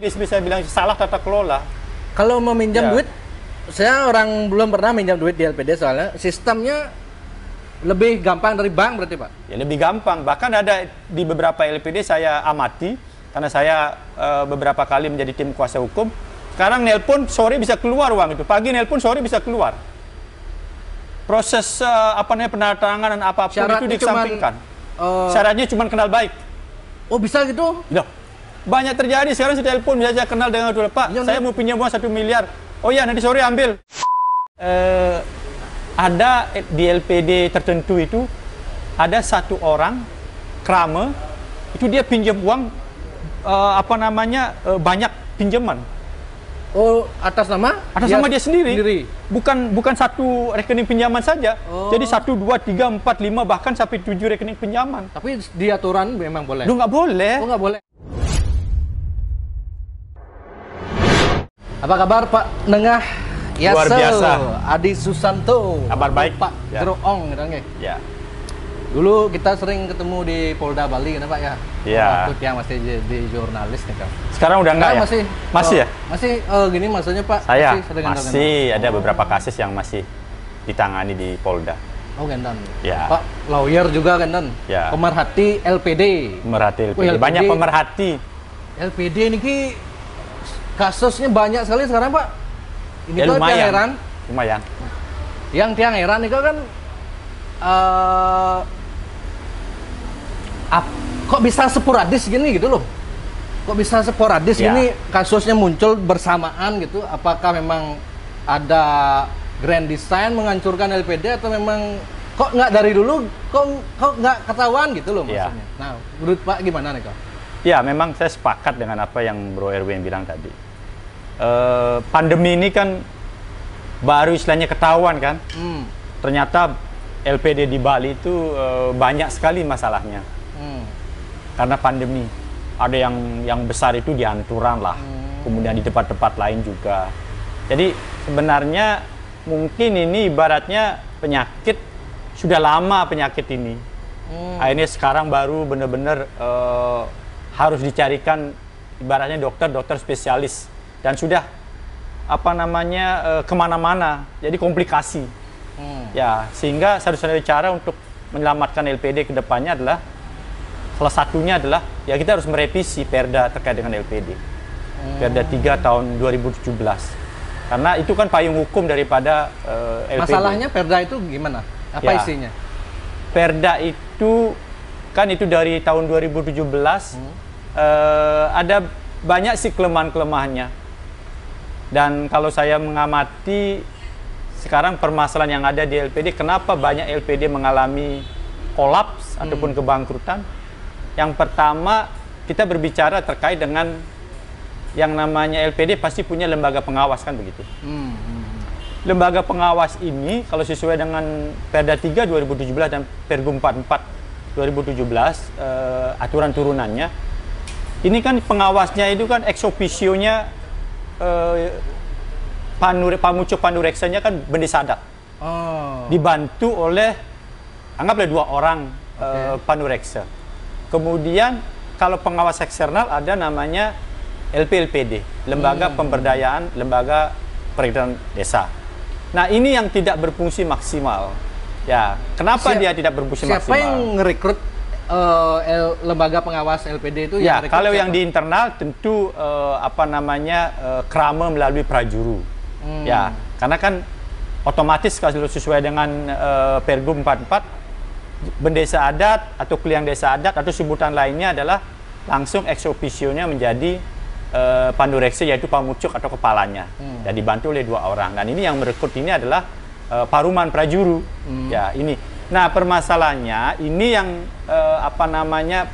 Bisa bilang salah tata kelola. Kalau meminjam duit, saya orang belum pernah minjam duit di LPD soalnya sistemnya lebih gampang dari bank berarti Pak? Ya lebih gampang. Bahkan ada di beberapa LPD saya amati karena saya beberapa kali menjadi tim kuasa hukum. Sekarang nelpon sore bisa keluar uang itu. Pagi nelpon sore bisa keluar. Proses penandatanganan apapun itu dikesampingkan. Syaratnya cuma kenal baik. Oh bisa gitu? Loh, banyak terjadi sekarang saya telepon saja kenal dengan Pak, saya mau pinjam uang 1 miliar. Oh iya, nanti sore ambil. Ada di LPD tertentu itu ada satu orang krame itu dia pinjam uang banyak pinjaman. Oh, atas nama? Atas nama dia sendiri. Bukan satu rekening pinjaman saja. Jadi 1, 2, 3, 4, 5 bahkan sampai 7 rekening pinjaman. Tapi di aturan memang boleh. Lu nggak boleh. Oh, nggak boleh. Apa kabar Pak Nengah Yasel? Luar biasa. Adi Susanto. Kabar baik. Pak Jeroong gitu kan. Ya. Dulu kita sering ketemu di Polda Bali kan Pak ya? Iya. Waktu yang masih jadi jurnalis nih kan. Sekarang udah enggak ya? Masih ya? Masih gini maksudnya Pak? Saya masih ada beberapa kasus yang masih ditangani di Polda. Oh Gendan. Ya. Pak lawyer juga Gendan. Ya. Pemerhati LPD. Pemerhati LPD. Banyak pemerhati. LPD ini kasusnya banyak sekali sekarang Pak. Ini ya, tuh lumayan. Tiang heran. Lumayan. Yang tiang heran itu kan kok bisa sporadis gini gitu loh. Kok bisa sporadis gini kasusnya muncul bersamaan gitu. Apakah memang ada grand design menghancurkan LPD atau memang kok nggak dari dulu kok nggak ketahuan gitu loh maksudnya. Nah, menurut Pak gimana nih Kak? Ya, memang saya sepakat dengan apa yang Bro Erwin bilang tadi. Pandemi ini kan baru istilahnya ketahuan kan. Ternyata LPD di Bali itu banyak sekali masalahnya. Karena pandemi. Ada yang besar itu di Anturan lah. Kemudian di tempat-tempat lain juga. Jadi sebenarnya mungkin ini ibaratnya penyakit sudah lama penyakit ini. Akhirnya sekarang baru benar-benar harus dicarikan ibaratnya dokter spesialis dan sudah kemana-mana jadi komplikasi ya, sehingga satu-satunya cara untuk menyelamatkan LPD ke depannya adalah salah satunya adalah ya kita harus merevisi Perda terkait dengan LPD. Perda 3 tahun 2017 karena itu kan payung hukum daripada LPD. Masalahnya Perda itu gimana? Apa isinya? Perda itu kan itu dari tahun 2017 ada banyak sih kelemahan-kelemahannya. Dan kalau saya mengamati sekarang permasalahan yang ada di LPD, kenapa banyak LPD mengalami kolaps ataupun kebangkrutan? Yang pertama, kita berbicara terkait dengan yang namanya LPD pasti punya lembaga pengawas kan begitu. Lembaga pengawas ini kalau sesuai dengan Perda 3 2017 dan Pergub 44 2017 aturan turunannya, ini kan pengawasnya itu kan ex officio-nya Pamucuk Pandureksanya kan Bendesa Adat. Dibantu oleh anggaplah 2 orang Pandureksa. Kemudian kalau pengawas eksternal ada namanya LPLPD, Lembaga Pemberdayaan Lembaga Peredaran Desa. Nah, ini yang tidak berfungsi maksimal. Ya, kenapa dia tidak berfungsi maksimal? Siapa yang ngerekrut lembaga pengawas LPD itu? Ya, kalau yang di internal tentu krame melalui prajuru. Ya, karena kan otomatis kalau sesuai dengan Pergub 44 Bendesa Adat atau Kliang Desa Adat atau sebutan lainnya adalah langsung ex officio-nya menjadi Pandureksa, yaitu Pamucuk atau kepalanya, dan dibantu oleh 2 orang. Dan ini yang merekrut ini adalah Paruman Prajuru. Ya, ini. Nah, permasalahannya ini yang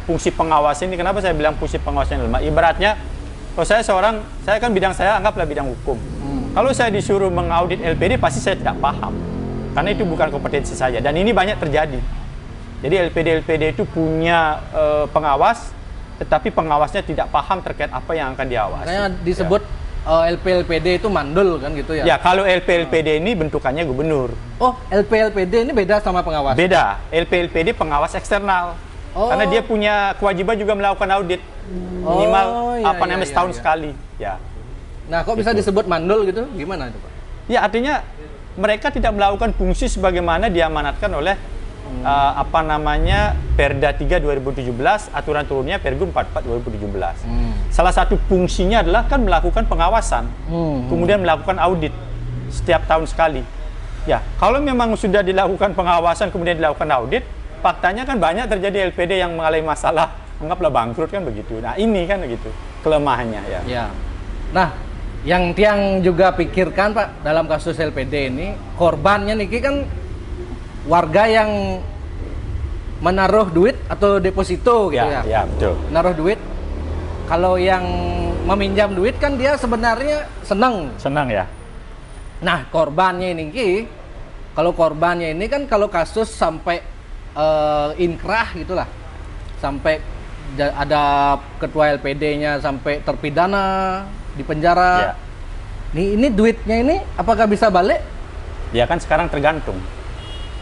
fungsi pengawas ini. Kenapa saya bilang fungsi pengawasnya lemah? Ibaratnya kalau saya kan bidang saya anggaplah bidang hukum. Kalau saya disuruh mengaudit LPD pasti saya tidak paham. Karena itu bukan kompetensi saya, dan ini banyak terjadi. Jadi LPD itu punya pengawas, tetapi pengawasnya tidak paham terkait apa yang akan diawasi. Makanya disebut LPLPD itu mandul kan gitu ya? Ya, kalau LPLPD ini bentukannya gubernur. Oh, LPLPD ini beda sama pengawas? Beda. LPLPD pengawas eksternal. Karena dia punya kewajiban juga melakukan audit minimal setahun sekali. Ya. Nah, kok bisa disebut mandul gitu? Gimana itu, Pak? Ya, artinya mereka tidak melakukan fungsi sebagaimana diamanatkan oleh Perda 3 2017, aturan turunnya Pergub 44 2017. Salah satu fungsinya adalah kan melakukan pengawasan, kemudian melakukan audit setiap tahun sekali. Ya, kalau memang sudah dilakukan pengawasan kemudian dilakukan audit, faktanya kan banyak terjadi LPD yang mengalami masalah, anggaplah bangkrut kan begitu. Nah, ini kan begitu kelemahannya ya. Ya. Nah, yang Tiang juga pikirkan Pak dalam kasus LPD ini, korbannya niki kan warga yang menaruh duit atau deposito gitu ya. Ya, betul. Menaruh duit. Kalau yang meminjam duit kan dia sebenarnya senang. Senang ya. Nah, korbannya ini kalau korbannya ini kan kalau kasus sampai inkrah gitulah. Sampai ada ketua LPD-nya sampai terpidana di penjara. Ya. Ini duitnya ini apakah bisa balik? Ya kan sekarang tergantung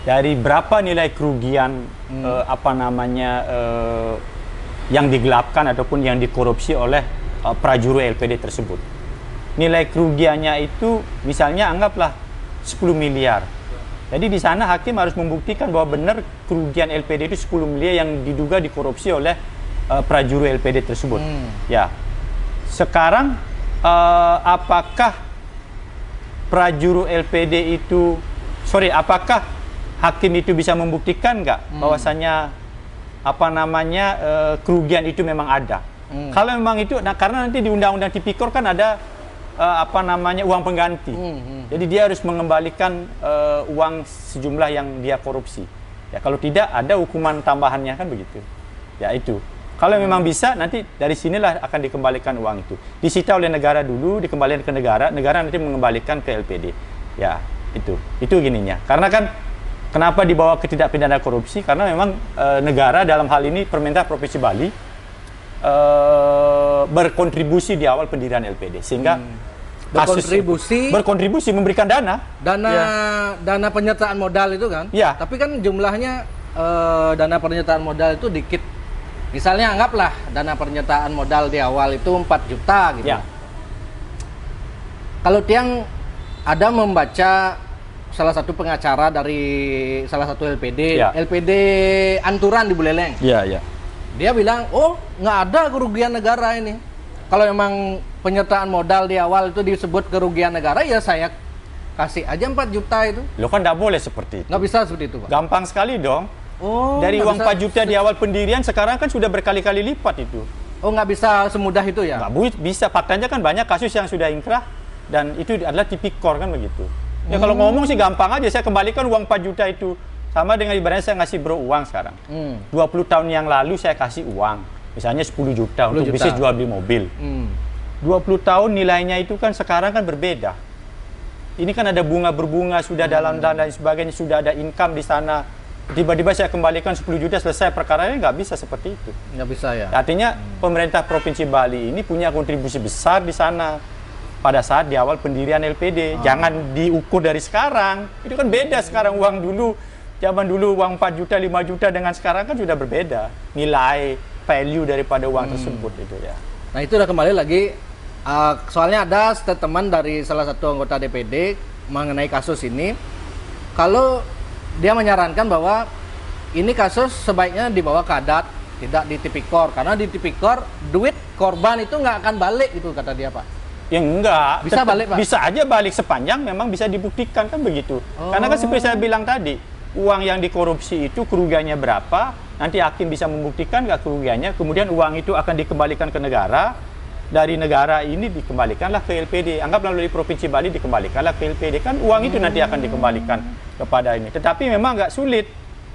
dari berapa nilai kerugian yang digelapkan ataupun yang dikorupsi oleh prajuru LPD tersebut. Nilai kerugiannya itu misalnya anggaplah 10 miliar. Jadi di sana hakim harus membuktikan bahwa benar kerugian LPD itu 10 miliar yang diduga dikorupsi oleh prajuru LPD tersebut. Ya. Sekarang apakah prajuru LPD itu apakah hakim itu bisa membuktikan nggak bahwasanya kerugian itu memang ada? Kalau memang itu, karena nanti di Undang-Undang Tipikor kan ada uang pengganti. Jadi dia harus mengembalikan uang sejumlah yang dia korupsi. Ya kalau tidak ada hukuman tambahannya kan begitu. Ya itu. Kalau memang bisa, nanti dari sinilah akan dikembalikan uang itu. Disita oleh negara dulu, dikembalikan ke negara, negara nanti mengembalikan ke LPD. Ya, itu gininya. Karena kan, kenapa dibawa ke tindak pidana korupsi? Karena memang negara dalam hal ini, Pemerintah Provinsi Bali, berkontribusi di awal pendirian LPD. Sehingga berkontribusi memberikan dana penyertaan modal itu kan. Ya. Tapi kan jumlahnya dana penyertaan modal itu dikit. Misalnya anggaplah dana penyertaan modal di awal itu 4 juta gitu. Ya. Kalau Tiang ada membaca salah satu pengacara dari salah satu LPD, LPD Anturan di Buleleng. Iya. Dia bilang, oh nggak ada kerugian negara ini. Kalau memang penyertaan modal di awal itu disebut kerugian negara, ya saya kasih aja 4 juta itu. Lo kan nggak boleh seperti itu. Nggak bisa seperti itu, Pak. Gampang sekali dong. Oh, dari uang 4 juta di awal pendirian, sekarang kan sudah berkali-kali lipat itu. Oh, nggak bisa semudah itu ya? Nggak bisa. Faktanya kan banyak kasus yang sudah inkrah, dan itu adalah tipikor kan begitu. Ya kalau ngomong sih gampang aja, saya kembalikan uang 4 juta itu. Sama dengan ibaratnya saya ngasih bro uang sekarang. 20 tahun yang lalu saya kasih uang. Misalnya 10 juta untuk bisnis jual beli mobil. 20 tahun nilainya itu kan sekarang kan berbeda. Ini kan ada bunga berbunga, sudah dalam dan sebagainya, sudah ada income di sana. Tiba-tiba saya kembalikan 10 juta selesai perkaranya, nggak bisa seperti itu. Nggak bisa ya? Artinya pemerintah Provinsi Bali ini punya kontribusi besar di sana pada saat di awal pendirian LPD. Jangan diukur dari sekarang. Itu kan beda sekarang uang dulu. Zaman dulu uang 4 juta, 5 juta dengan sekarang kan sudah berbeda. Nilai, value daripada uang tersebut itu ya. Nah itu udah kembali lagi. Soalnya ada statement dari salah satu anggota DPD mengenai kasus ini. Kalau dia menyarankan bahwa ini kasus sebaiknya dibawa ke adat, tidak di tipikor. Karena di tipikor, duit korban itu nggak akan balik, itu kata dia, Pak. Ya enggak. Bisa balik, Pak? Bisa aja balik sepanjang memang bisa dibuktikan, kan begitu. Karena kan seperti saya bilang tadi, uang yang dikorupsi itu kerugiannya berapa, nanti hakim bisa membuktikan nggak kerugiannya, kemudian uang itu akan dikembalikan ke negara, dari negara ini dikembalikanlah ke LPD. Anggaplah dari Provinsi Bali dikembalikanlah ke LPD, kan uang itu nanti akan dikembalikan kepada ini. Tetapi memang nggak sulit.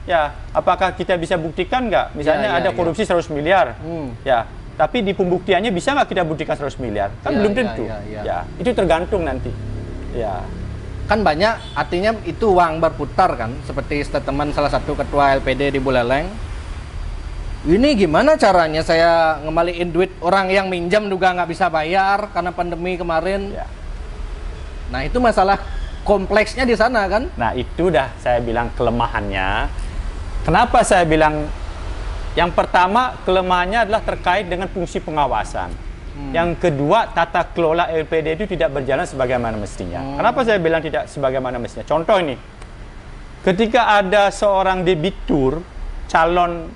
Ya, apakah kita bisa buktikan nggak? Misalnya ada korupsi 100 miliar. Ya, tapi di pembuktiannya bisa nggak kita buktikan 100 miliar? Kan belum tentu. Ya, itu tergantung nanti. Ya. Kan banyak, artinya itu uang berputar kan, seperti statement salah satu ketua LPD di Buleleng. Ini gimana caranya saya ngembaliin duit orang yang minjam juga nggak bisa bayar karena pandemi kemarin. Ya. Nah itu masalah kompleksnya di sana kan. Nah itu udah saya bilang kelemahannya. Kenapa saya bilang Yang pertama, kelemahannya adalah terkait dengan fungsi pengawasan. Yang kedua, tata kelola LPD itu tidak berjalan sebagaimana mestinya. Kenapa saya bilang tidak sebagaimana mestinya? Contoh ini, ketika ada seorang debitur, calon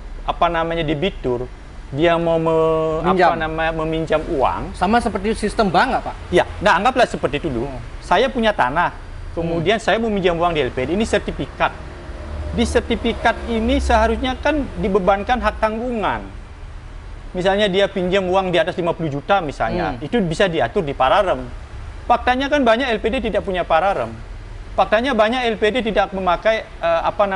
debitur, dia mau meminjam uang. Sama seperti sistem bank nggak, Pak? Ya, nah anggaplah seperti itu dulu. Saya punya tanah, kemudian saya mau meminjam uang di LPD, ini sertifikat. Di sertifikat ini seharusnya kan dibebankan hak tanggungan. Misalnya dia pinjam uang di atas 50 juta misalnya, itu bisa diatur di pararem. Faktanya kan banyak LPD tidak punya pararem. Faktanya banyak LPD tidak memakai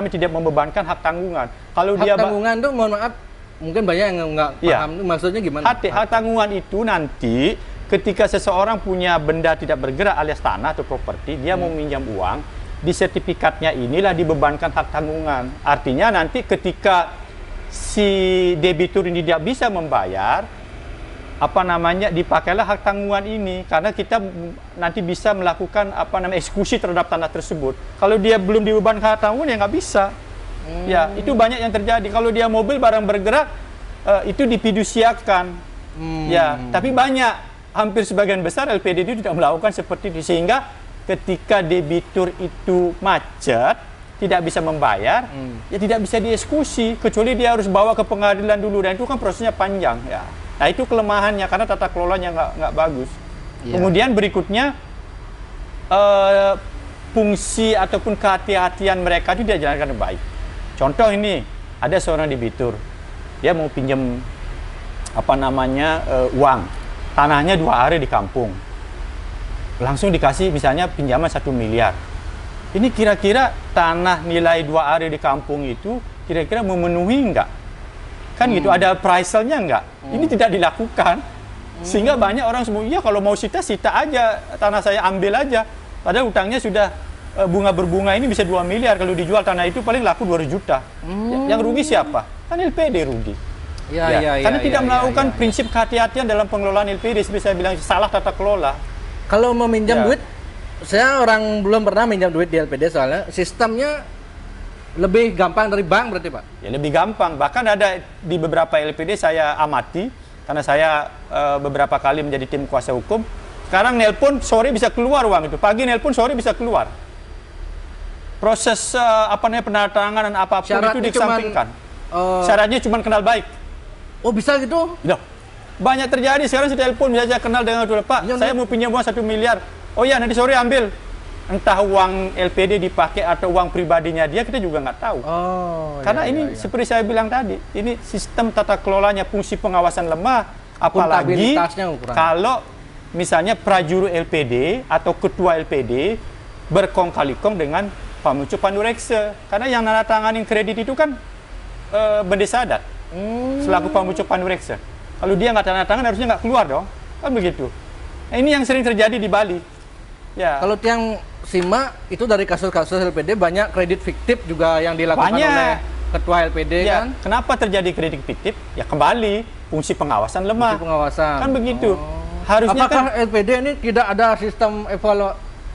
tidak membebankan hak tanggungan. Kalau hak tanggungan itu, mohon maaf, mungkin banyak yang nggak paham, maksudnya gimana? Hak tanggungan itu nanti ketika seseorang punya benda tidak bergerak alias tanah atau properti, dia mau meminjam uang, di sertifikatnya inilah dibebankan hak tanggungan. Artinya nanti ketika si debitur ini tidak bisa membayar, dipakailah hak tanggungan ini, karena kita nanti bisa melakukan eksekusi terhadap tanah tersebut. Kalau dia belum dibebankan hak tanggungan, ya nggak bisa. Ya, itu banyak yang terjadi. Kalau dia mobil barang bergerak, itu difidusiakan. Ya, tapi hampir sebagian besar LPD itu tidak melakukan seperti itu, sehingga ketika debitur itu macet, tidak bisa membayar, ya tidak bisa dieksekusi, kecuali dia harus bawa ke pengadilan dulu, dan itu kan prosesnya panjang. Ya. Nah, itu kelemahannya karena tata kelolanya nggak bagus. Kemudian berikutnya, fungsi ataupun kehati-hatian mereka itu tidak dijalankan dengan baik. Contoh ini, ada seorang debitur, dia mau pinjam uang, tanahnya 2 hari di kampung, langsung dikasih misalnya pinjaman 1 miliar. Ini kira-kira tanah nilai 2 hari di kampung itu kira-kira memenuhi enggak? Kan gitu, ada appraisalnya enggak? Ini tidak dilakukan. Sehingga banyak orang semua, iya kalau mau sita aja, tanah saya ambil aja. Padahal utangnya sudah bunga-berbunga ini bisa 2 miliar. Kalau dijual tanah itu paling laku 200 juta. Yang rugi siapa? Kan LPD rugi. Karena tidak melakukan prinsip kehati-hatian dalam pengelolaan LPD. Seperti saya bilang, salah tata kelola. Kalau meminjam duit, saya orang belum pernah minjam duit di LPD, soalnya sistemnya lebih gampang dari bank berarti, Pak? Ya, lebih gampang. Bahkan ada di beberapa LPD saya amati, karena saya beberapa kali menjadi tim kuasa hukum. Sekarang nelpon, sore bisa keluar uang itu. Pagi nelpon, sore bisa keluar. Proses penandatanganan dan apapun syaratnya itu dikesampingkan. Syaratnya cuma kenal baik. Oh, bisa gitu? Ya. Banyak terjadi. Sekarang saya telepon, misalnya saya kenal dengan Pak, saya mau pinjam uang 1 miliar. Oh ya, nanti sore ambil. Entah uang LPD dipakai atau uang pribadinya dia, kita juga nggak tahu. Karena ini seperti saya bilang tadi, ini sistem tata kelolanya, fungsi pengawasan lemah. Apalagi kalau misalnya prajurit LPD atau ketua LPD berkong kali kong dengan Pamucuk Pandureksa. Karena yang nandatanganin kredit itu kan Bendesa Adat selaku Pamucuk Pandureksa. Kalau dia nggak tanda tangan, harusnya nggak keluar dong, kan begitu. Nah, ini yang sering terjadi di Bali. Ya. Kalau yang simak itu dari kasus-kasus LPD, banyak kredit fiktif juga yang dilakukan oleh ketua LPD, kan? Kenapa terjadi kredit fiktif? Ya kembali fungsi pengawasan lemah. Fungsi pengawasan. Kan begitu. Harusnya apakah kan LPD ini tidak ada sistem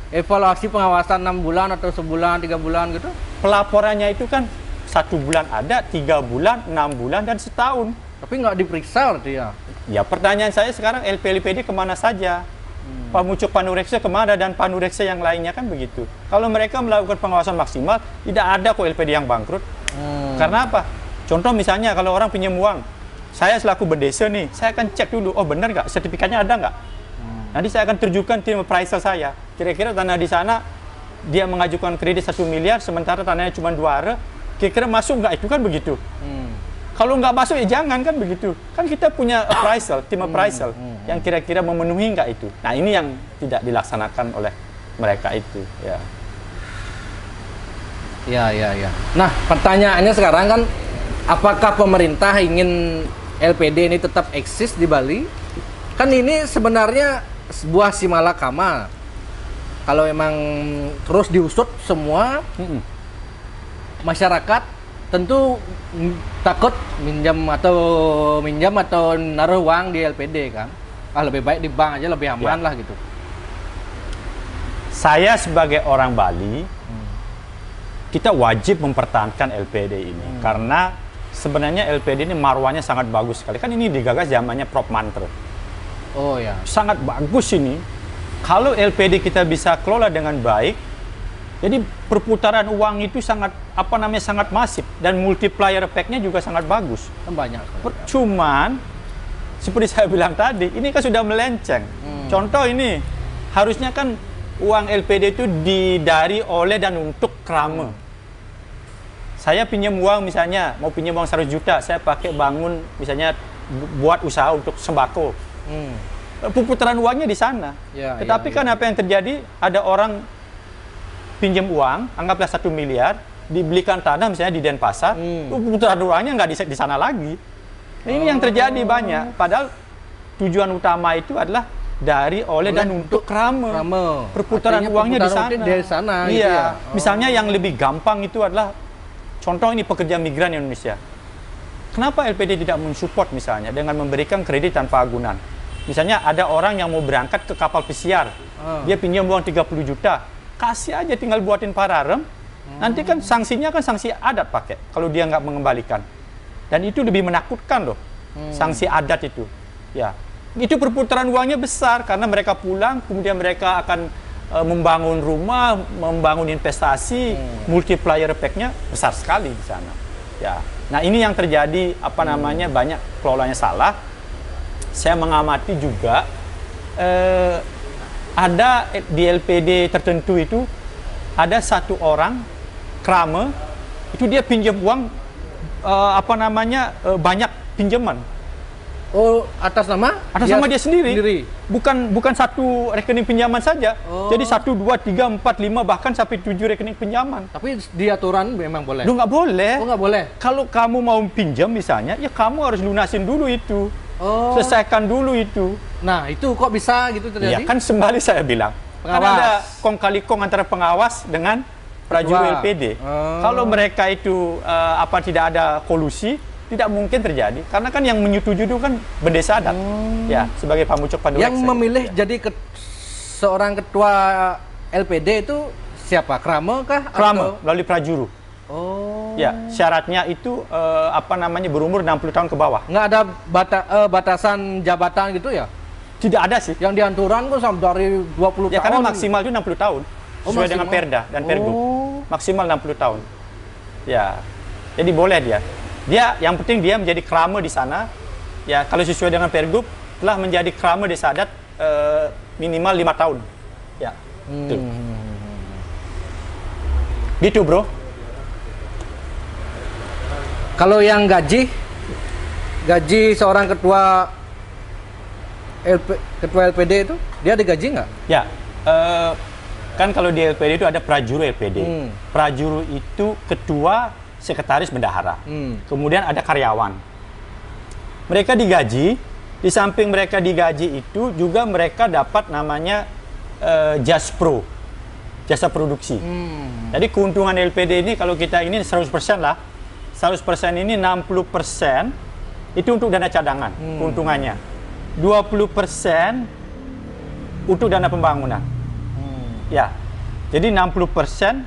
evaluasi pengawasan 6 bulan atau sebulan, 3 bulan gitu? Pelaporannya itu kan 1 bulan ada, 3 bulan, 6 bulan, dan setahun. Tapi nggak diperiksa berarti ya? Ya, pertanyaan saya sekarang, LPD kemana saja? Pamucuk Pandureksa kemana, dan Pandureksa yang lainnya, kan begitu. Kalau mereka melakukan pengawasan maksimal, tidak ada kok LPD yang bangkrut. Karena apa? Contoh misalnya kalau orang pinjam uang, saya selaku Bendesa nih, saya akan cek dulu, oh benar nggak, sertifikatnya ada nggak? Nanti saya akan terjunkan tim appraisal saya. Kira-kira tanah di sana, dia mengajukan kredit 1 miliar, sementara tanahnya cuma 2 are, kira-kira masuk nggak? Itu kan begitu. Kalau nggak masuk ya jangan, kan begitu. Kan kita punya appraisal, tim appraisal yang kira-kira memenuhi nggak itu. Nah, ini yang tidak dilaksanakan oleh mereka itu. Ya. Nah, pertanyaannya sekarang kan, apakah pemerintah ingin LPD ini tetap eksis di Bali? Kan ini sebenarnya sebuah simalakama. Kalau emang terus diusut semua, masyarakat tentu takut minjam atau naruh uang di LPD, kan? Lebih baik di bank aja, lebih aman lah gitu. Saya sebagai orang Bali, kita wajib mempertahankan LPD ini karena sebenarnya LPD ini marwahnya sangat bagus sekali. Kan ini digagas zamannya Prof. Mantre. Oh ya. Sangat bagus ini. Kalau LPD kita bisa kelola dengan baik, jadi perputaran uang itu sangat sangat masif dan multiplier effect-nya juga sangat bagus. Banyak. Cuman seperti saya bilang tadi, ini kan sudah melenceng. Contoh ini, harusnya kan uang LPD itu didari oleh dan untuk krame. Saya pinjam uang misalnya, mau pinjam uang 100 juta, saya pakai bangun misalnya buat usaha untuk sembako. Perputaran uangnya di sana. Ya, tetapi kan apa yang terjadi, ada orang pinjam uang, anggaplah 1 miliar, dibelikan tanah misalnya di Denpasar, perputaran uangnya nggak di sana lagi. Nah, ini yang terjadi banyak. Padahal tujuan utama itu adalah dari, oleh dan untuk krame. Perputaran uangnya di sana. Iya. Gitu ya? Misalnya yang lebih gampang itu adalah contoh ini pekerja migran Indonesia. Kenapa LPD tidak mensupport misalnya dengan memberikan kredit tanpa agunan? Misalnya ada orang yang mau berangkat ke kapal pesiar, dia pinjam uang 30 juta, kasih aja tinggal buatin pararem. Nanti kan sanksinya kan sanksi adat pakai kalau dia nggak mengembalikan. Dan itu lebih menakutkan loh, sanksi adat itu. Ya, itu perputaran uangnya besar karena mereka pulang, kemudian mereka akan membangun rumah, membangun investasi, multiplier effect-nya besar sekali di sana. Ya, nah ini yang terjadi banyak kelolanya salah. Saya mengamati juga ada di LPD tertentu itu ada satu orang krame itu dia pinjam uang banyak pinjaman. Oh, atas nama? Atas nama dia sendiri. Bukan satu rekening pinjaman saja. Jadi 1, 2, 3, 4, 5 bahkan sampai 7 rekening pinjaman. Tapi di aturan memang boleh. Lu nggak boleh. Oh, nggak boleh. Kalau kamu mau pinjam misalnya, ya kamu harus lunasin dulu itu. Selesaikan dulu itu. Nah, itu kok bisa gitu terjadi? Ya kan kembali saya bilang. Kan ada kong kali kong antara pengawas dengan prajurit LPD. Kalau mereka itu tidak ada kolusi, tidak mungkin terjadi. Karena kan yang menyetujui itu kan bendesa adat. Ya, sebagai pamucuk pandu. Yang memilih jadi seorang ketua LPD itu siapa? Krame kah? Krame, melalui prajuru. Ya, syaratnya itu berumur 60 tahun ke bawah. Nggak ada batasan jabatan gitu ya? Tidak ada sih. Yang diaturan kok sampai dari 20 tahun. Ya karena maksimal itu 60 tahun. Sesuai dengan Perda dan Pergub. Maksimal 60 tahun. Ya. Jadi boleh dia. Dia yang penting dia menjadi krame di sana. Ya, kalau sesuai dengan Pergub telah menjadi krame desa adat minimal 5 tahun. Ya. Gitu, Bro. Kalau yang gaji seorang ketua LPD itu, dia digaji nggak? Ya, kan kalau di LPD itu ada prajuru LPD. Prajuru itu ketua, sekretaris, bendahara. Kemudian ada karyawan. Mereka digaji, di samping mereka digaji itu juga mereka dapat namanya JASPRO, jasa produksi. Jadi keuntungan LPD ini kalau kita ini 100% lah. 100% ini 60% itu untuk dana cadangan, keuntungannya. 20% untuk dana pembangunan. Ya. Jadi 60%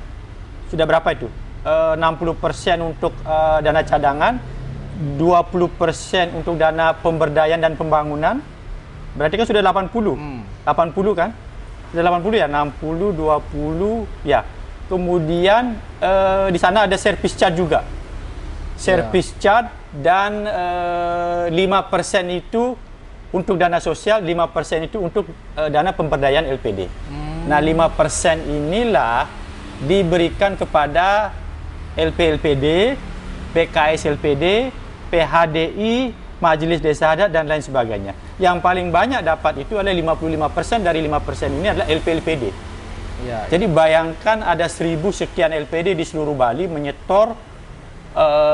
sudah berapa itu? 60% untuk dana cadangan, 20% untuk dana pemberdayaan dan pembangunan. Berarti kan sudah 80. 80 kan? Sudah 80 ya, 60 20 ya. Kemudian di sana ada service charge juga. Service charge dan 5% itu untuk dana sosial, 5% itu untuk dana pemberdayaan LPD. Nah, 5% inilah diberikan kepada LPLPD, PKS LPD, PHDI, Majelis Desa Adat dan lain sebagainya. Yang paling banyak dapat itu adalah 55%, dari 5% ini adalah LPLPD. Ya. Jadi bayangkan ada 1000 sekian LPD di seluruh Bali menyetor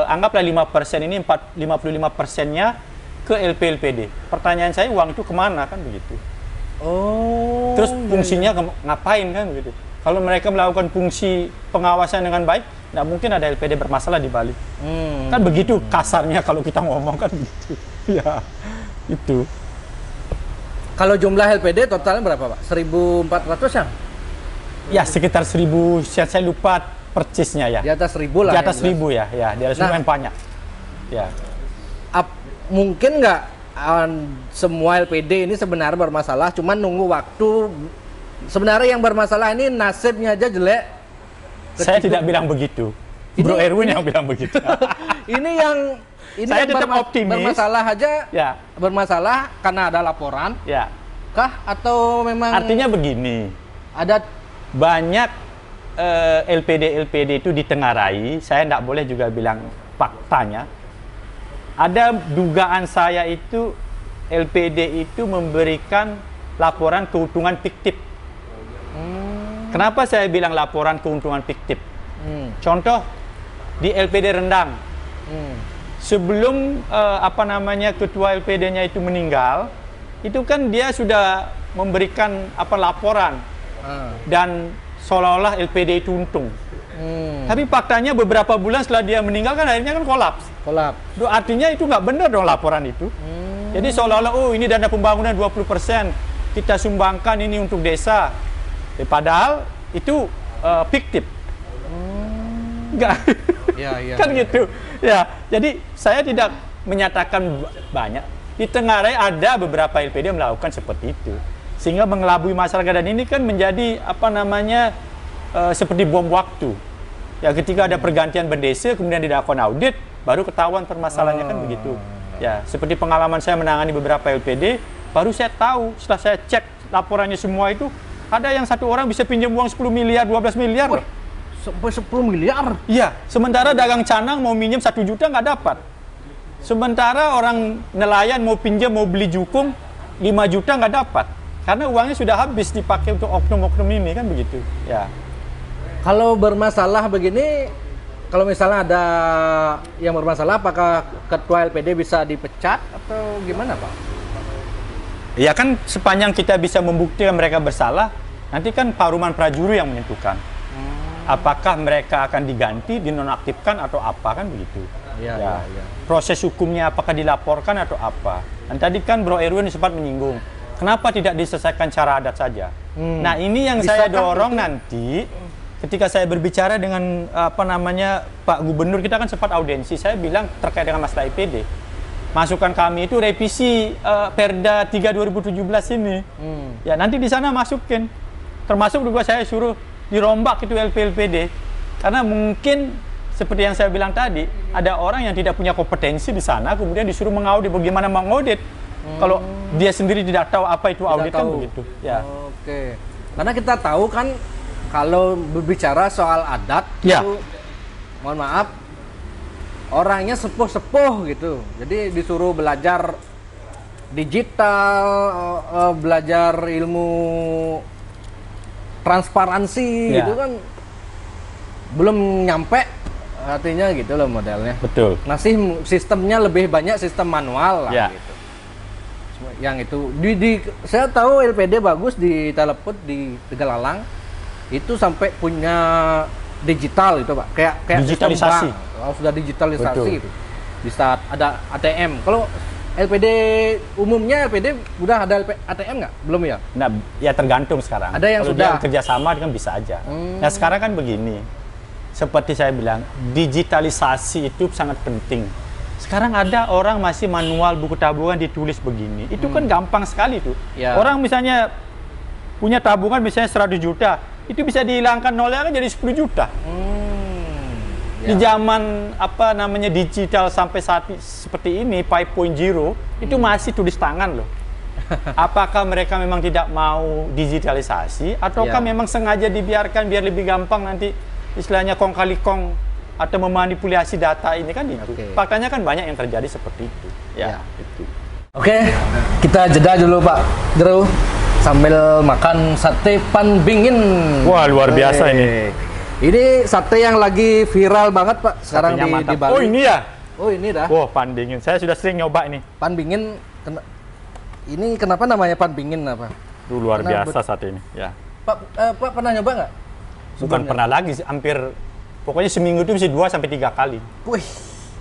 anggaplah 5% ini 55%-nya ke LPLPD. Pertanyaan saya, uang itu kemana kan begitu? Terus fungsinya ngapain kan begitu? Kalau mereka melakukan fungsi pengawasan dengan baik, nggak mungkin ada LPD bermasalah di Bali. Kan begitu kasarnya kalau kita ngomong kan begitu. Ya, itu. Kalau jumlah LPD totalnya berapa, Pak? 1.400 ya? Ya, sekitar 1.000, saya lupa persisnya ya. Di atas 1.000 lah. Di atas 1.000 ya, di atas lumayan banyak. Ya. Mungkin nggak semua LPD ini sebenarnya bermasalah, cuman nunggu waktu. Sebenarnya yang bermasalah ini nasibnya aja jelek. Saya tidak bilang begitu. Bro Erwin yang bilang begitu. Ini saya tetap optimis. Bermasalah aja. Ya. Bermasalah karena ada laporan. Ya. Kah atau memang Artinya begini. ada Banyak LPD itu ditengarai. Saya tidak boleh juga bilang faktanya. Ada dugaan saya itu LPD itu memberikan laporan keuntungan fiktif. Kenapa saya bilang laporan keuntungan fiktif? Contoh di LPD Rendang. Sebelum ketua LPD-nya itu meninggal, itu kan dia sudah memberikan laporan dan seolah-olah LPD itu untung. Tapi faktanya beberapa bulan setelah dia meninggal kan akhirnya kan kolaps. Artinya itu nggak benar dong laporan itu. Jadi seolah-olah ini dana pembangunan 20% kita sumbangkan ini untuk desa. Padahal itu fiktif. Enggak. Kan gitu. Ya, jadi saya tidak menyatakan banyak. Di Tenggarai ada beberapa LPD yang melakukan seperti itu. Sehingga mengelabui masyarakat, dan ini kan menjadi seperti bom waktu. Ya, ketika ada pergantian bendesa kemudian dilakukan audit, baru ketahuan permasalahannya kan begitu. Ya, seperti pengalaman saya menangani beberapa LPD, baru saya tahu setelah saya cek laporannya semua itu, ada yang satu orang bisa pinjam uang 10 miliar, 12 miliar. Wah, sampai 10 miliar? Iya, sementara dagang canang mau minjem 1 juta nggak dapat. Sementara orang nelayan mau pinjam, mau beli jukung 5 juta nggak dapat. Karena uangnya sudah habis dipakai untuk oknum-oknum ini, kan begitu. Ya. Kalau bermasalah begini, kalau misalnya ada yang bermasalah, apakah ketua LPD bisa dipecat atau gimana, Pak? Ya kan sepanjang kita bisa membuktikan mereka bersalah, nanti kan Paruman Prajuri yang menentukan. Apakah mereka akan diganti, dinonaktifkan atau apa, kan begitu. Ya. Proses hukumnya apakah dilaporkan atau apa. Dan tadi kan Bro Erwin sempat menyinggung, kenapa tidak diselesaikan cara adat saja? Nah, ini yang saya dorong nanti. Ketika saya berbicara dengan Pak Gubernur, kita kan sempat audiensi, saya bilang terkait dengan masalah IPD. Masukan kami itu revisi Perda 3 2017 ini. Ya, nanti di sana masukin. Termasuk juga saya suruh dirombak itu LPD. Karena mungkin seperti yang saya bilang tadi, ada orang yang tidak punya kompetensi di sana, kemudian disuruh mengaudit. Bagaimana mengaudit kalau dia sendiri tidak tahu apa itu audit, kan begitu. Ya. Oke. Karena kita tahu kan, kalau berbicara soal adat, itu, mohon maaf, orangnya sepuh-sepuh gitu. Jadi disuruh belajar digital, belajar ilmu transparansi, gitu kan, belum nyampe, artinya gitu loh modelnya. Betul. Nah, sistemnya lebih banyak sistem manual lah, gitu. Yang itu, saya tahu LPD bagus di Teleput, di Tegalalang, itu sampai punya digital itu, Pak, kayak digitalisasi. Sudah digitalisasi itu. Bisa ada ATM. Kalau LPD umumnya, LPD udah ada ATM nggak? Belum ya? Nah, ya tergantung sekarang. Ada yang kalau sudah dia kerjasama kan bisa aja. Nah, sekarang kan begini, seperti saya bilang, digitalisasi itu sangat penting. Sekarang ada orang masih manual, buku tabungan ditulis begini, itu kan gampang sekali tuh. Orang misalnya punya tabungan misalnya 100 juta, itu bisa dihilangkan nolnya kan jadi 10 juta. Di zaman digital sampai saat seperti ini 5.0 itu masih tulis tangan loh. Apakah mereka memang tidak mau digitalisasi ataukah memang sengaja dibiarkan biar lebih gampang nanti istilahnya kong kali kong atau memanipulasi data ini, kan itu. Faktanya kan banyak yang terjadi seperti itu. Itu. Oke, kita jeda dulu Pak Jero sambil makan sate Pan Bingin. Wah, luar biasa ini. Ini sate yang lagi viral banget, Pak, sekarang di Bali. Oh, ini ya? Oh, ini dah. Wah, Pan Bingin. Saya sudah sering nyoba ini. Pan Bingin, ini kenapa namanya Pan Bingin apa? Luar biasa sate ini, ya. Pak pernah nyoba nggak? Bukan pernah lagi, hampir pokoknya seminggu itu bisa 2 sampai 3 kali. Wih.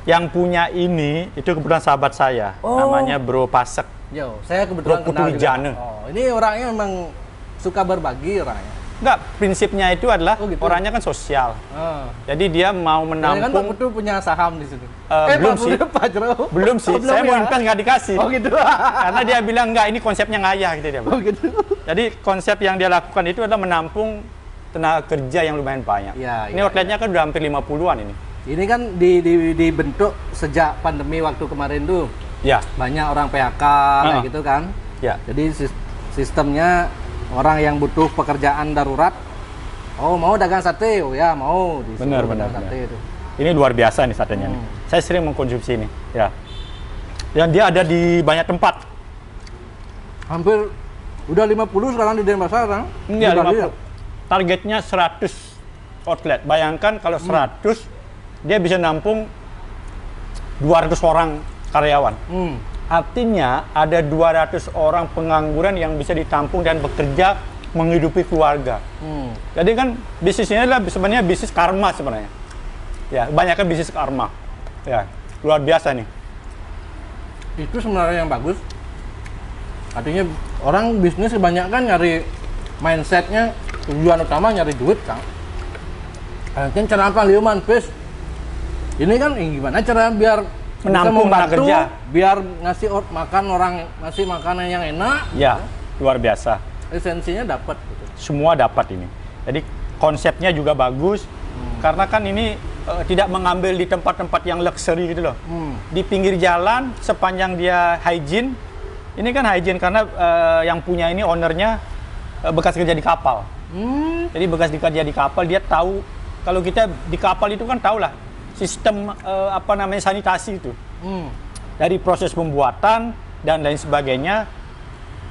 Yang punya ini itu kebetulan sahabat saya, namanya Bro Pasek. Yo, saya kebetulan kenal juga. Oh, ini orangnya memang suka berbagi orangnya. Enggak, prinsipnya itu adalah Oh, gitu. orangnya kan sosial. Ah. Jadi dia mau Kan Pak menampung. Putu punya saham di situ. Belum Pak sih. Putu, Pak Jero. Belum sih, Oh, belum saya mau ya? invest nggak dikasih. Oh gitu. Karena dia bilang enggak, ini konsepnya ngayah gitu dia. Oh gitu. Jadi konsep yang dia lakukan itu adalah menampung tenaga kerja yang lumayan banyak. Ya, Ini ya, outletnya kan udah hampir 50-an ini. Ini kan dibentuk sejak pandemi waktu kemarin tuh. Ya, Banyak orang PHK kayak gitu kan. ya. Jadi sistemnya orang yang butuh pekerjaan darurat, oh mau dagang sate, oh ya mau. Disuruh Benar, dagang benar, sate itu. Ini luar biasa nih satenya nih. Saya sering mengkonsumsi ini, ya. Dan dia ada di banyak tempat. Hampir udah 50 sekarang di Denpasar kan? Enggak, Di Bali 50. ya? Targetnya 100 outlet. Bayangkan kalau 100, dia bisa nampung 200 orang karyawan. Artinya ada 200 orang pengangguran yang bisa ditampung dan bekerja menghidupi keluarga. Jadi kan bisnis ini adalah sebenarnya bisnis karma sebenarnya. Ya, kebanyakan bisnis karma. Ya, luar biasa nih. Itu sebenarnya yang bagus. Artinya orang bisnis kebanyakan nyari mindsetnya, tujuan utama nyari duit kan. Mungkin cara apa liuman pes. Ini kan gimana cara biar bisa Menampung tenaga membantu, kerja. biar ngasih makan orang, ngasih makanan yang enak. Ya, luar biasa. Esensinya dapat gitu. Semua dapat ini. Jadi konsepnya juga bagus. Karena kan ini tidak mengambil di tempat-tempat yang luxury gitu loh. Di pinggir jalan sepanjang dia hygiene. Ini kan hygiene karena yang punya ini ownernya bekas kerja di kapal. Jadi bekas kerja di kapal, dia tahu kalau kita di kapal itu kan tahulah sistem sanitasi itu. Dari proses pembuatan dan lain sebagainya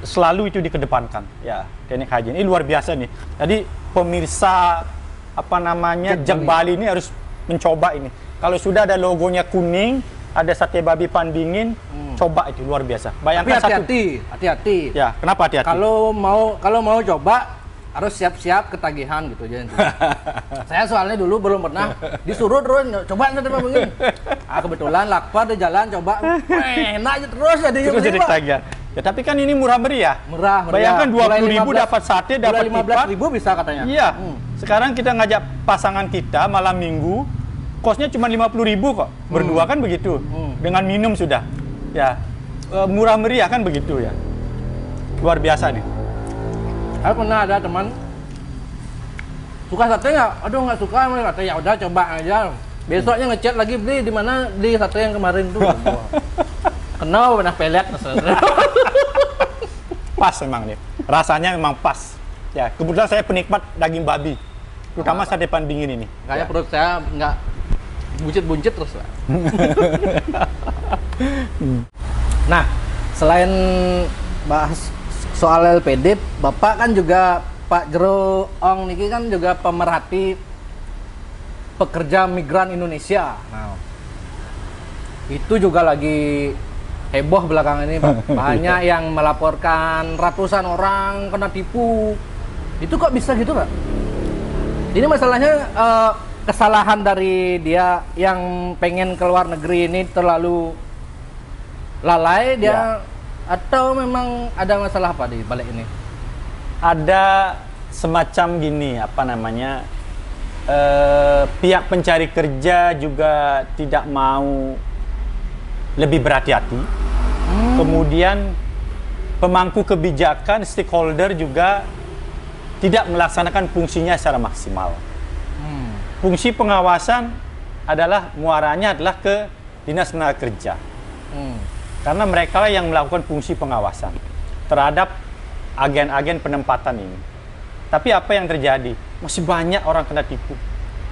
selalu itu dikedepankan. Ya, teknik hygiene ini luar biasa nih. Jadi pemirsa Jak Bali ini harus mencoba ini. Kalau sudah ada logonya kuning, ada sate babi Pandingin, coba itu luar biasa. Tapi Bayangkan hati-hati. Ya, kenapa hati-hati? Kalau mau coba harus siap-siap ketagihan gitu aja. Saya soalnya dulu belum pernah disuruh terus coba sate babi Pandingin. Kebetulan lakpa di jalan coba, enak aja terus jadinya. Terus jadi ketagihan. Ya, tapi kan ini murah meriah. Murah. Bayangkan 20.000 dapat sate, dapat pipat. 15.000 bisa katanya. Iya. Sekarang kita ngajak pasangan kita malam minggu, kosnya cuma 50.000 kok. Berdua kan begitu. Dengan minum sudah. Ya. Murah meriah kan begitu ya. Luar biasa nih. Saya pernah ada teman suka sate nggak? Aduh nggak suka, kata ya udah coba aja. Besoknya ngechat lagi beli di mana di sate yang kemarin tuh. Kenal pernah pelet. Pas memang nih. Rasanya memang pas. Ya, kebetulan saya penikmat daging babi. Terutama sate Pandingin ini. Kayak Ya. perut saya nggak buncit-buncit terus lah. Nah, selain bahas soal LPD, Bapak kan juga Pak Jero Ong niki kan juga pemerhati pekerja migran Indonesia. Nah, itu juga lagi heboh belakangan ini, Pak. Banyak yang melaporkan ratusan orang kena tipu. Itu kok bisa gitu, Pak? Ini masalahnya kesalahan dari dia yang pengen keluar negeri ini terlalu lalai dia atau memang ada masalah apa di balik ini? Ada semacam gini, pihak pencari kerja juga tidak mau lebih berhati-hati. Kemudian pemangku kebijakan, stakeholder juga tidak melaksanakan fungsinya secara maksimal. Fungsi pengawasan adalah muaranya adalah ke Dinas Tenaga Kerja. Karena mereka lah yang melakukan fungsi pengawasan terhadap agen-agen penempatan ini. Tapi apa yang terjadi? Masih banyak orang kena tipu.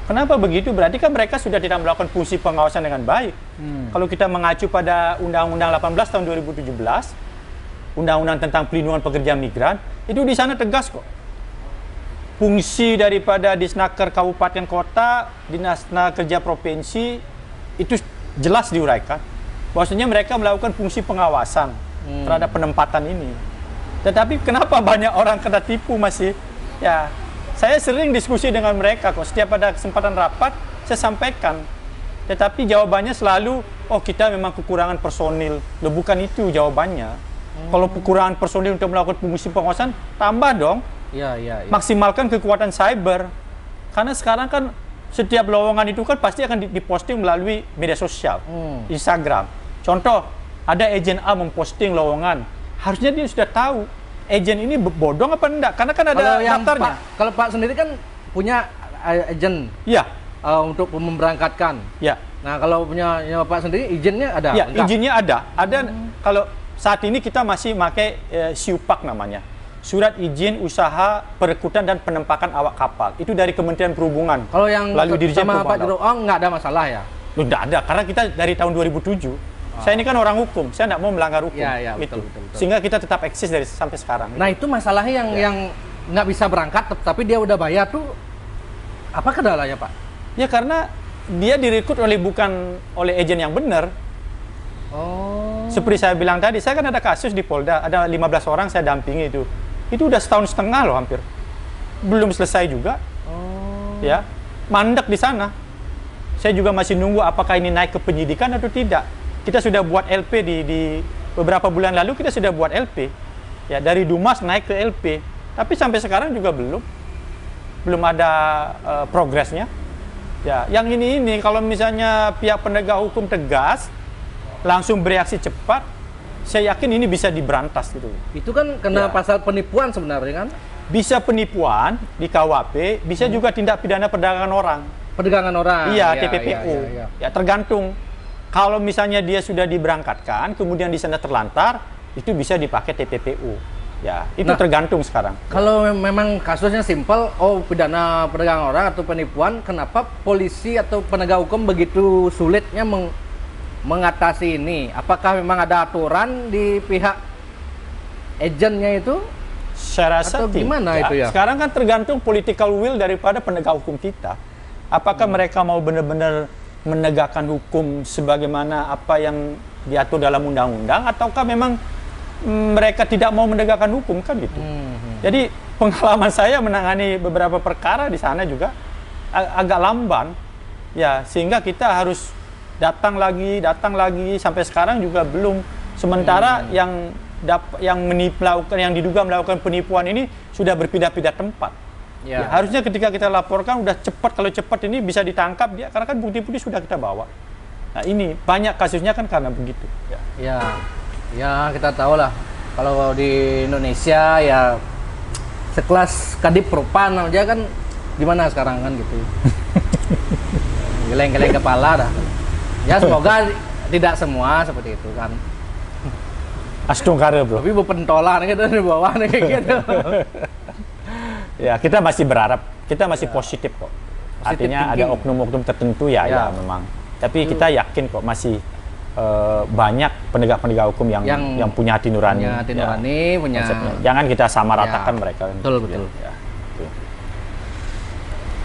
Kenapa begitu? Berarti kan mereka sudah tidak melakukan fungsi pengawasan dengan baik. Kalau kita mengacu pada Undang-Undang 18 tahun 2017, Undang-Undang tentang Pelindungan Pekerja Migran, itu di sana tegas kok. Fungsi daripada Disnaker Kabupaten Kota, Dinas Tenaga Kerja Provinsi, itu jelas diuraikan. Bahwasanya mereka melakukan fungsi pengawasan terhadap penempatan ini. Tetapi kenapa banyak orang kena tipu masih? Ya, saya sering diskusi dengan mereka kok. Setiap ada kesempatan rapat, saya sampaikan. Tetapi jawabannya selalu, oh kita memang kekurangan personil. Loh, bukan itu jawabannya. Kalau kekurangan personil untuk melakukan fungsi pengawasan, tambah dong. Iya, iya, iya. Maksimalkan kekuatan cyber. Karena sekarang kan setiap lowongan itu kan pasti akan diposting melalui media sosial, Instagram. Contoh, ada agen A memposting lowongan, harusnya dia sudah tahu agen ini bodong apa enggak, karena kan ada daftarnya. Kalau Pak sendiri kan punya agen, ya, untuk memberangkatkan. Ya. Nah, kalau punya Pak sendiri izinnya ada? Ya, izinnya ada. Kalau saat ini kita masih pakai SIUPAK namanya, Surat Izin Usaha Perekrutan dan Penempakan Awak Kapal. Itu dari Kementerian Perhubungan. Kalau yang lalu Dirjen sama Pak Jero, nggak ada masalah ya? Nggak ada, karena kita dari tahun 2007. Saya ini kan orang hukum, saya nggak mau melanggar hukum. Ya, betul. Betul. Sehingga kita tetap eksis dari sampai sekarang. Nah, itu masalahnya yang nggak bisa berangkat, tapi dia udah bayar tuh, apa kendalanya, Pak? Ya karena dia direkrut bukan oleh agen yang benar. Oh. Seperti saya bilang tadi, saya kan ada kasus di Polda, ada 15 orang saya dampingi itu. Itu udah setahun setengah loh hampir. Belum selesai juga. Oh. Ya, mandek di sana. Saya juga masih nunggu apakah ini naik ke penyidikan atau tidak. Kita sudah buat LP di beberapa bulan lalu, kita sudah buat LP. Ya, dari Dumas naik ke LP. Tapi sampai sekarang juga belum ada progresnya. Ya, yang ini kalau misalnya pihak penegak hukum tegas, langsung bereaksi cepat, saya yakin ini bisa diberantas gitu. Itu kan kena pasal penipuan sebenarnya kan? Bisa penipuan di KUHP, bisa juga tindak pidana perdagangan orang. Perdagangan orang. Iya, TPPU. Ya, tergantung. Kalau misalnya dia sudah diberangkatkan, kemudian di sana terlantar, itu bisa dipakai TPPU. Ya, itu tergantung sekarang. Kalau memang kasusnya simpel, pidana perdagangan orang atau penipuan, kenapa polisi atau penegak hukum begitu sulitnya mengatasi ini? Apakah memang ada aturan di pihak agennya itu? Saya rasa atau gimana itu ya? Sekarang kan tergantung political will daripada penegak hukum kita. Apakah mereka mau benar-benar menegakkan hukum sebagaimana apa yang diatur dalam undang-undang, ataukah memang mereka tidak mau menegakkan hukum kan gitu. Jadi pengalaman saya menangani beberapa perkara di sana juga agak lamban. Ya, sehingga kita harus datang lagi sampai sekarang juga belum. Sementara yang diduga melakukan penipuan ini sudah berpindah-pindah tempat. Ya, harusnya ketika kita laporkan udah cepat, kalau cepat ini bisa ditangkap dia, karena kan bukti-bukti sudah kita bawa. Nah, ini banyak kasusnya kan karena begitu. Ya kita tahu lah, kalau di Indonesia ya sekelas Kadip Propam aja kan gimana sekarang kan gitu. Geleng-geleng kepala dah. Ya semoga tidak semua seperti itu kan. Astungkara, bro. Tapi pentolan gitu di bawah kayak gitu. Ya, kita masih berharap, kita masih positif kok. Artinya ada oknum-oknum tertentu ya memang. Tapi kita yakin kok masih banyak penegak-penegak hukum yang punya hati nurani. Punya konsepnya. Jangan kita samaratakan mereka. Betul.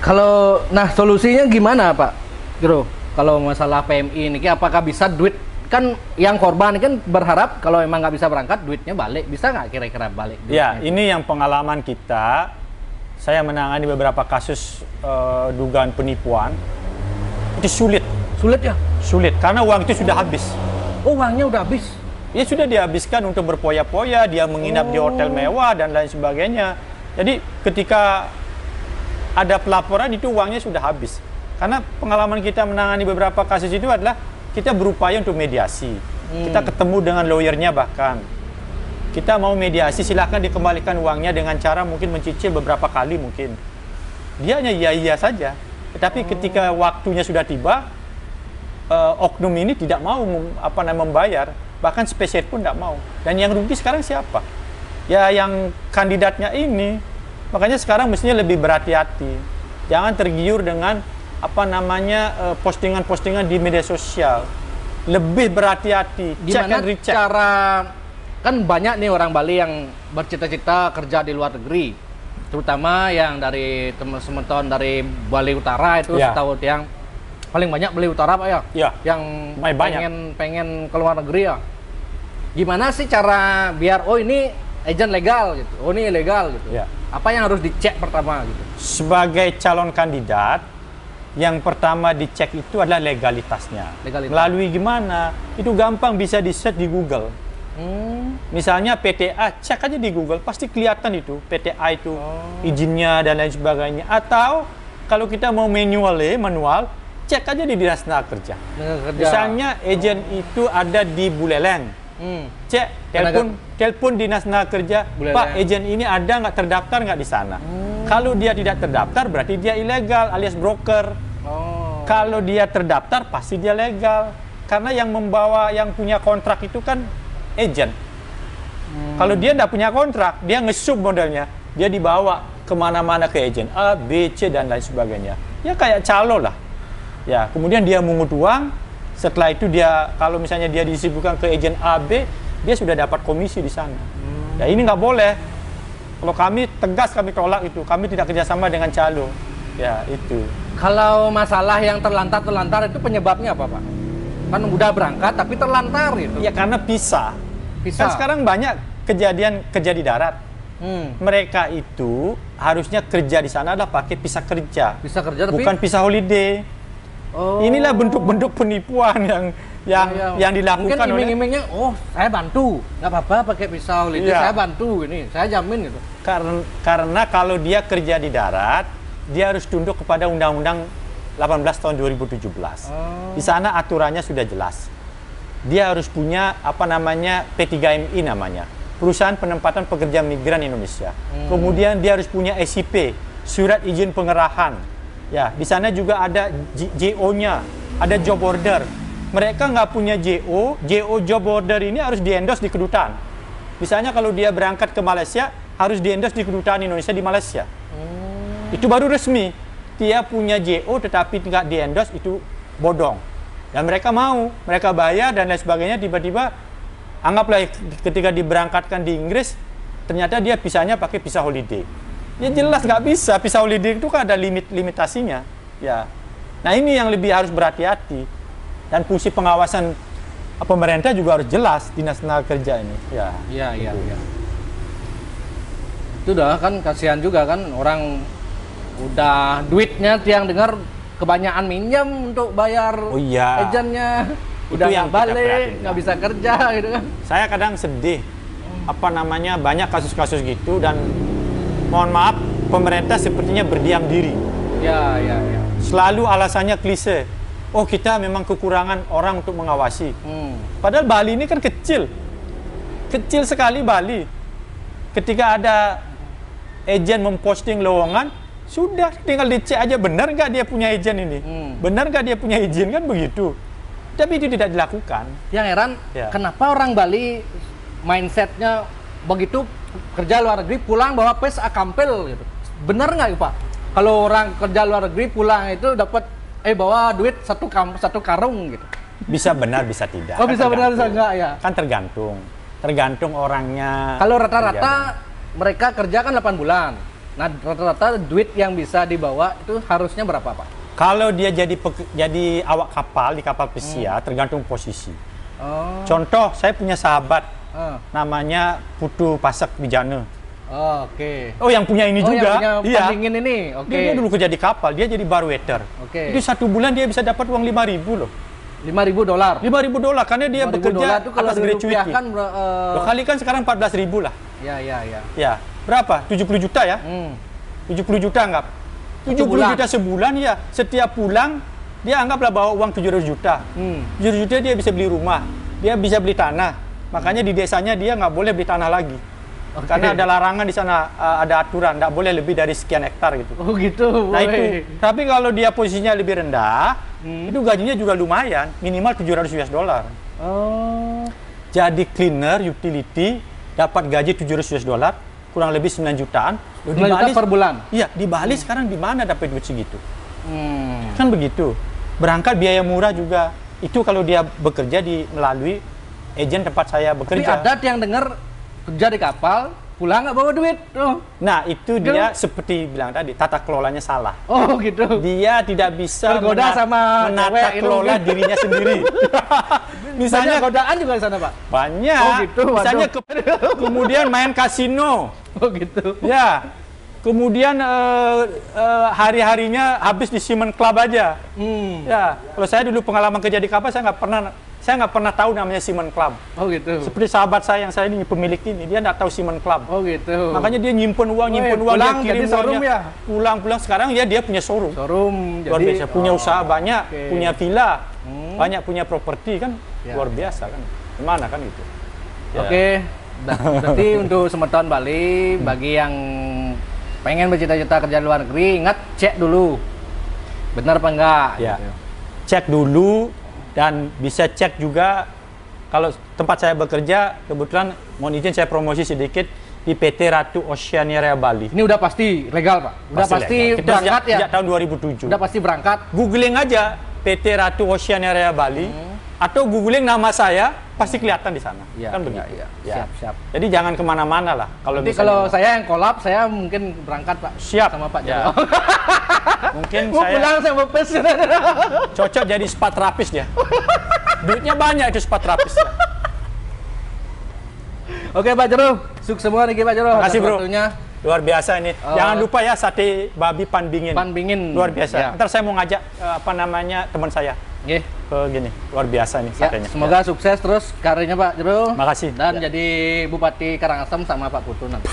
Kalau solusinya gimana, Pak Jero? Kalau masalah PMI ini apakah bisa duit, kan yang korban ini kan berharap kalau emang nggak bisa berangkat duitnya balik, bisa nggak kira-kira balik? Ya, ini yang pengalaman kita. Saya menangani beberapa kasus dugaan penipuan. Itu sulit ya? Sulit, karena uang itu sudah habis. Oh, uangnya udah habis? Ya, sudah dihabiskan untuk berpoya-poya, dia menginap di hotel mewah dan lain sebagainya. Jadi ketika ada pelaporan itu uangnya sudah habis. Karena pengalaman kita menangani beberapa kasus itu adalah kita berupaya untuk mediasi. Kita ketemu dengan lawyernya, bahkan kita mau mediasi, silahkan dikembalikan uangnya dengan cara mungkin mencicil beberapa kali mungkin. Dia hanya iya saja. Tetapi ketika waktunya sudah tiba, oknum ini tidak mau membayar, bahkan spesies pun tidak mau. Dan yang rugi sekarang siapa? Ya yang kandidatnya ini. Makanya sekarang mestinya lebih berhati-hati. Jangan tergiur dengan postingan-postingan di media sosial. Lebih berhati-hati. Gimana cara, kan banyak nih orang Bali yang bercita-cita kerja di luar negeri, terutama yang dari teman-teman dari Bali Utara itu setahu yang paling banyak Bali Utara, Pak ya? Yang pengen ke luar negeri ya. Gimana sih cara biar ini agent legal gitu, ini ilegal gitu? Apa yang harus dicek pertama gitu? Sebagai calon kandidat, yang pertama dicek itu adalah legalitasnya. Melalui gimana? Itu gampang bisa di-search di Google. Misalnya PTA, cek aja di Google, pasti kelihatan itu PTA itu izinnya dan lain sebagainya. Atau kalau kita mau manual, cek aja di Dinas Tenaga Kerja. Misalnya agen itu ada di Buleleng, cek telepon Dinas Tenaga Kerja, Buleleng. Pak, agen ini ada nggak terdaftar nggak di sana? Kalau dia tidak terdaftar berarti dia ilegal alias broker. Kalau dia terdaftar pasti dia legal, karena yang punya kontrak itu kan agent. Kalau dia tidak punya kontrak, dia nge-sub modelnya, dia dibawa kemana-mana ke agent A, B, C dan lain sebagainya. Ya kayak calo lah. Ya, kemudian dia mengut uang. Setelah itu dia, kalau misalnya dia disibukkan ke agent A, B, dia sudah dapat komisi di sana. Ya ini nggak boleh. Kalau kami tegas, kami tolak itu. Kami tidak kerjasama dengan calo. Ya itu. Kalau masalah yang terlantar itu penyebabnya apa, Pak? Kan udah berangkat tapi terlantar gitu. Ya karena pisah. Kan sekarang banyak kejadian kerja di darat. Mereka itu harusnya kerja di sana adalah pakai visa kerja. Visa kerja tapi bukan visa holiday. Inilah bentuk-bentuk penipuan yang dilakukan. Mungkin iming-imingnya, saya bantu, nggak apa-apa pakai visa holiday, saya bantu ini, saya jamin gitu. Karena kalau dia kerja di darat, dia harus tunduk kepada Undang-Undang 18 tahun 2017. Di sana aturannya sudah jelas. Dia harus punya P3MI namanya, Perusahaan Penempatan Pekerja Migran Indonesia. Kemudian dia harus punya SIP, Surat Izin Pengerahan. Ya, di sana juga ada JO-nya, ada job order. Mereka nggak punya JO job order ini harus di-endorse di kedutaan. Misalnya kalau dia berangkat ke Malaysia, harus di-endorse di kedutaan Indonesia di Malaysia. Itu baru resmi. Dia punya JO tetapi nggak di-endorse, itu bodong. Dan mereka mau, mereka bayar dan lain sebagainya, tiba-tiba anggaplah ketika diberangkatkan di Inggris, ternyata dia visanya pakai visa holiday. Ya jelas nggak bisa, visa holiday itu kan ada limitasinya. Ya. Nah ini yang lebih harus berhati-hati. Dan fungsi pengawasan pemerintah juga harus jelas, Dinas Tenaga Kerja ini. Ya. Iya. Itu udah kan kasihan juga kan, orang udah duitnya tiang dengar kebanyakan minjem untuk bayar agennya, udah yang balik nggak bisa kerja gitu kan. Saya kadang sedih banyak kasus-kasus gitu, dan mohon maaf pemerintah sepertinya berdiam diri. Ya. Selalu alasannya klise, kita memang kekurangan orang untuk mengawasi. Padahal Bali ini kan kecil sekali Bali. Ketika ada agen memposting lowongan, sudah tinggal dicek aja benar nggak dia punya izin ini, benar nggak dia punya izin, kan begitu. Tapi itu tidak dilakukan. Yang heran, kenapa orang Bali mindsetnya begitu kerja luar negeri pulang bawa pes akampel gitu. Benar nggak Pak? Kalau orang kerja luar negeri pulang itu dapat bawa duit satu karung gitu. Bisa benar bisa tidak. Bisa benar bisa enggak ya? Kan tergantung orangnya. Kalau rata-rata mereka kerja kan 8 bulan. Nah, rata-rata duit yang bisa dibawa itu harusnya berapa, Pak? Kalau dia jadi awak kapal di kapal pesiar, tergantung posisi. Contoh, saya punya sahabat, namanya Putu Pasek Wijana. Oke. Yang punya ini juga. Yang punya pendingin ini. Dia dulu kerja di kapal, dia jadi bar waiter. Itu 1 bulan dia bisa dapat uang 5.000 loh. $5.000. $5.000 karena dia bekerja atas gratuity. Kan kali kan sekarang 14.000 lah. Ya. Berapa? 70 juta ya? 70 juta anggap. 70 juta sebulan ya. Setiap pulang dia anggaplah bawa uang 700 juta. 700 juta dia bisa beli rumah, dia bisa beli tanah. Makanya di desanya dia nggak boleh beli tanah lagi. Karena ada larangan di sana, ada aturan nggak boleh lebih dari sekian hektar gitu. Gitu. Nah itu. Tapi kalau dia posisinya lebih rendah, itu gajinya juga lumayan, minimal $700. Jadi cleaner utility dapat gaji $700, kurang lebih 9 jutaan. Di Bali per bulan? Iya, di Bali sekarang di mana dapat duit segitu? Kan begitu. Berangkat biaya murah juga. Itu kalau dia bekerja melalui agen tempat saya bekerja. Tapi ada yang dengar kerja di kapal, pulang nggak bawa duit. Nah, itu dia seperti bilang tadi, tata kelolanya salah. Gitu. Dia tidak bisa menata kelola dirinya sendiri. Misalnya godaan juga di sana, Pak? Banyak. Gitu. Misalnya kemudian main kasino. Gitu. Ya. Kemudian hari-harinya habis di Seaman Club aja. Ya. Kalau saya dulu pengalaman kerja di kapal, saya saya nggak pernah tahu namanya Simon Club. Oh gitu. Seperti sahabat saya yang saya ini pemilik ini, dia nggak tahu Simon Club. Oh gitu. Makanya dia nyimpen uang, dia pulang kirim jadi showroom uangnya. ya? Pulang sekarang dia punya showroom. Luar Jadi biasa, punya usaha banyak, oke. punya villa, banyak punya properti kan, Ya. luar biasa kan. Gimana kan itu? Ya. Oke, berarti untuk semeton Bali, bagi yang pengen bercita-cita kerja di luar negeri, ingat cek dulu, benar apa enggak? Ya. Gitu. Cek dulu dan bisa cek juga kalau tempat saya bekerja, kebetulan mohon izin saya promosi sedikit di PT Ratu Oceania Area Bali. Ini udah pasti legal Pak? Udah pasti legal. Kita berangkat ya? sejak tahun 2007. Udah pasti berangkat? Googling aja PT Ratu Oceania Area Bali atau googling nama saya pasti kelihatan di sana. Iya, Kan iya, begitu. iya. Ya. Siap. Jadi jangan kemana-mana lah. Kalau Nanti misalnya- kalau saya yang kolab, saya mungkin berangkat Pak. Siap. Sama Pak Ya. Jarwo. mungkin Mau saya pulang saya mau pes. cocok jadi spa terapis dia. Duitnya banyak itu spa terapis. Oke Pak Jarwo, sukses semua nih Pak Jarwo. Makasih, atas Bro. waktunya. Luar biasa ini. Jangan lupa ya sate babi Panbingin. Panbingin. Luar biasa. Ya. Ntar saya mau ngajak teman saya Oke. ke gini. Luar biasa nih Ya, satenya. semoga sukses terus karirnya Pak Jarwo. Makasih. Dan Ya. jadi Bupati Karangasem sama Pak Putu nanti.